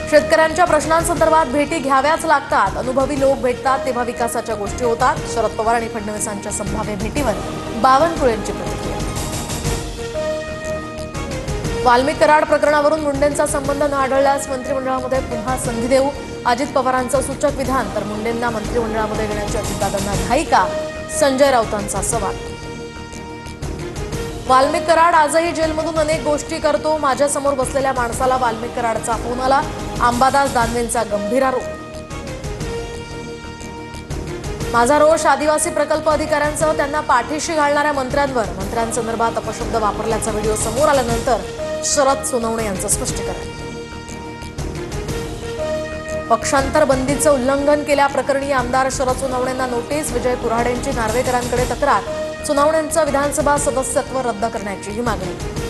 शेतकऱ्यांच्या प्रश्नांसंदर्भात भेटी घ्याव्याच लागतात। अनुभवी लोक भेटतात तेव्हा विकासाच्या गोष्टी होतात। शरद पवार आणि फडणवीसांच्या संभाव्य भेटीवर बावनकुळेंची प्रतिक्रिया। वाल्मिक कराड प्रकरणावरून मुंडेंचा संबंध न आढळल्यास मंत्रिमंडळामध्ये पुन्हा संधी देऊ, अजित पवारांचं सूचक विधान। तर मुंडेंना मंत्रिमंडळामध्ये घेण्याची अजितदादांना घाई का, संजय राऊतांचा सवाल। वाल्मिक कराड आजही जेलमधून अनेक गोष्टी करतो। माझ्यासमोर बसलेल्या माणसाला वाल्मिक कराडचा फोन आला, अंबादास दानवेंचा गंभीर आरोप। माझा रोष आदिवासी प्रकल्प अधिकाऱ्यांसह त्यांना पाठीशी घालणाऱ्या मंत्र्यांसंदर्भात अपशब्द वापरल्याचा व्हिडिओ समोर आल्यानंतर शरद सोनवणे यांचं स्पष्टीकरण। पक्षांतर बंदीचं उल्लंघन केल्याप्रकरणी आमदार शरद सोनवणेंना नोटीस। विजय कुऱ्हाडेंची नार्वेकरांकडे तक्रार। सोनवणेंचं विधानसभा सदस्यत्व रद्द करण्याचीही मागणी।